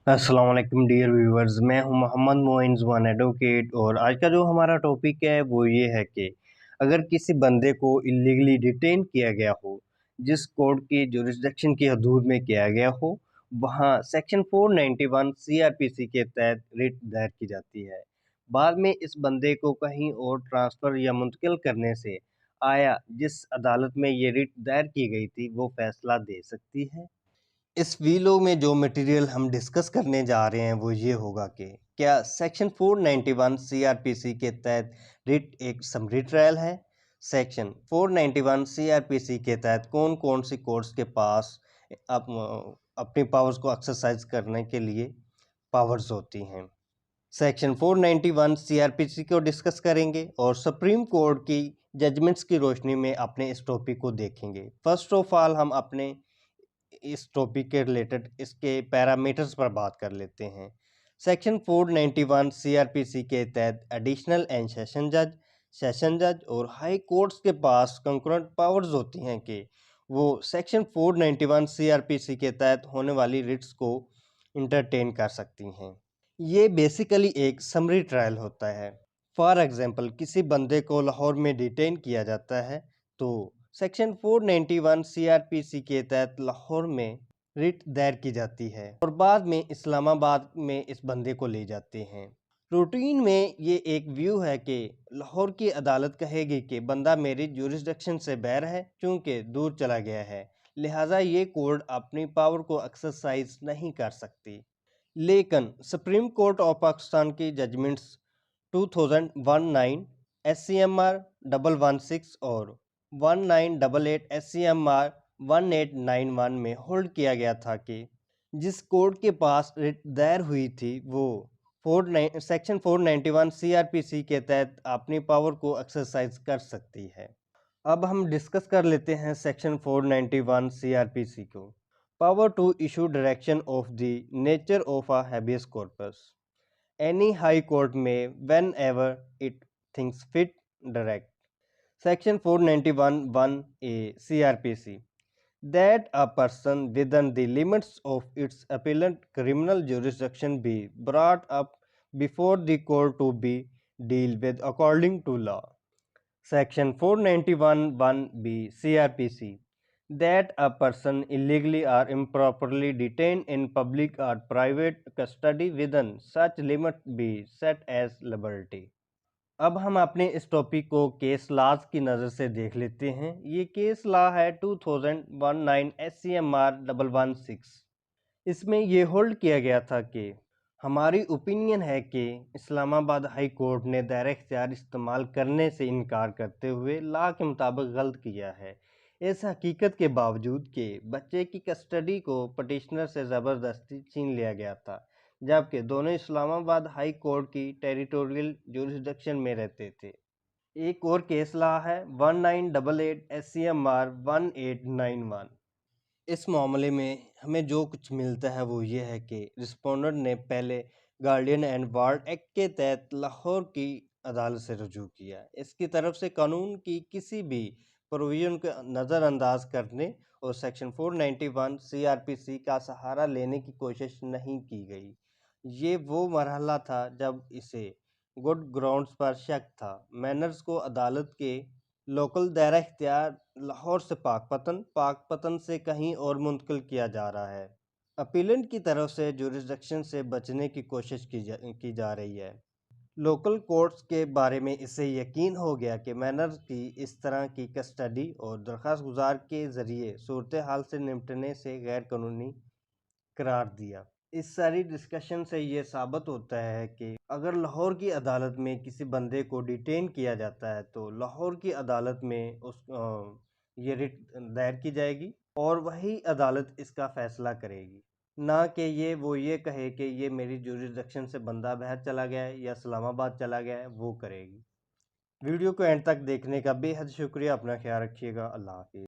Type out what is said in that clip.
अस्सलाम वालेकुम dear viewers, मैं हूं मोहम्मद मोइन ज़ुबान एडवोकेट। और आज का जो हमारा टॉपिक है वो ये है कि अगर किसी बंदे को इलीगली डिटेन किया गया हो, जिस कोर्ट की जुरिसडिक्शन की हदूद में किया गया हो, वहां सेक्शन 491 सीआरपीसी के तहत रिट दायर की जाती है। बाद में इस बंदे को कहीं और ट्रांसफ़र या मुंतकिल करने से आया जिस अदालत में ये रिट दायर की गई थी वो फैसला दे सकती है। इस वीडियो में जो मटेरियल हम डिस्कस करने जा रहे हैं वो ये होगा कि क्या सेक्शन 491 सीआरपीसी के तहत रिट एक समरी ट्रायल है। सेक्शन 491 सीआरपीसी के तहत कौन कौन सी कोर्ट्स के पास अपनी पावर्स को एक्सरसाइज करने के लिए पावर्स होती हैं। सेक्शन 491 सीआरपीसी को डिस्कस करेंगे और सुप्रीम कोर्ट की जजमेंट्स की रोशनी में अपने इस टॉपिक को देखेंगे। फर्स्ट ऑफ ऑल हम अपने इस टॉपिक के रिलेटेड इसके पैरामीटर्स पर बात कर लेते हैं। सेक्शन 491 सीआरपीसी के तहत एडिशनल एंड सेशन जज और हाई कोर्ट्स के पास कंकरेंट पावर्स होती हैं कि वो सेक्शन 491 सीआरपीसी के तहत होने वाली रिट्स को इंटरटेन कर सकती हैं। ये बेसिकली एक समरी ट्रायल होता है। फॉर एग्जांपल किसी बंदे को लाहौर में डिटेन किया जाता है तो सेक्शन 491 सीआरपीसी के तहत लाहौर में रिट दायर की जाती है और बाद में इस्लामाबाद में इस बंदे को ले जाते हैं। रूटीन में ये एक व्यू है कि लाहौर की अदालत कहेगी कि बंदा मेरी जुरिसडिक्शन से बाहर है, चूंकि दूर चला गया है, लिहाजा ये कोर्ट अपनी पावर को एक्सरसाइज नहीं कर सकती। लेकिन सुप्रीम कोर्ट ऑफ पाकिस्तान की जजमेंट्स 2019 SCMR 116 और 1988 SCMR 1891 में होल्ड किया गया था कि जिस कोर्ट के पास रिट दायर हुई थी वो सेक्शन 491 सीआरपीसी के तहत अपनी पावर को एक्सरसाइज कर सकती है। अब हम डिस्कस कर लेते हैं सेक्शन 491 सीआरपीसी को। Power to issue direction of the nature of a habeas corpus. Any high court में whenever it thinks fit direct section 491 1A CRPC that a person within the limits of its appellant criminal jurisdiction be brought up before the court to be dealt with according to law. Section 491 1B CRPC that a person illegally or improperly detained in public or private custody within such limit be set as liberty. अब हम अपने इस topic को case laws की नज़र से देख लेते हैं। ये केस लॉ है 2019 SCMR 116। इसमें ये होल्ड किया गया था कि हमारी ओपिनियन है कि इस्लामाबाद हाई कोर्ट ने दायरा इख्तियार इस्तेमाल करने से इनकार करते हुए लॉ के मुताबिक गलत किया है। इस हकीकत के बावजूद कि बच्चे की कस्टडी को पटिशनर से ज़बरदस्ती छीन लिया गया था, जबकि दोनों इस्लामाबाद हाई कोर्ट की टेरिटोरियल जुरिसडिक्शन में रहते थे। एक और केस लॉ है 1988 SCMR 1891। इस मामले में हमें जो कुछ मिलता है वो ये है कि रिस्पोंडेंट ने पहले गार्डियन एंड वार्ड एक्ट के तहत लाहौर की अदालत से रुजू किया। इसकी तरफ से कानून की किसी भी प्रोविजन को नज़रअंदाज करने और सेक्शन 491 सीआरपीसी का सहारा लेने की कोशिश नहीं की गई। ये वो मरहला था जब इसे गुड ग्राउंड्स पर शक था। मैनर्स को अदालत के लोकल दायरा इख्तियार लाहौर से पाकपतन से कहीं और मुंतकिल किया जा रहा है। अपीलेंट की तरफ से जुरिसडिक्शन से बचने की कोशिश की जा रही है। लोकल कोर्ट्स के बारे में इसे यकीन हो गया कि मैनर्स की इस तरह की कस्टडी और दरख्वास्त गुजार के ज़रिए सूरत हाल से निपटने से गैर कानूनी करार दिया। इस सारी डिस्कशन से ये साबित होता है कि अगर लाहौर की अदालत में किसी बंदे को डिटेन किया जाता है तो लाहौर की अदालत में ये रिट दायर की जाएगी और वही अदालत इसका फैसला करेगी, ना कि ये कहे कि ये मेरी जुरिसडिक्शन से बंदा बाहर चला गया है या इस्लामाबाद चला गया है, वो करेगी। वीडियो को एंड तक देखने का बेहद शुक्रिया। अपना ख्याल रखिएगा। अल्लाह हाफिज़।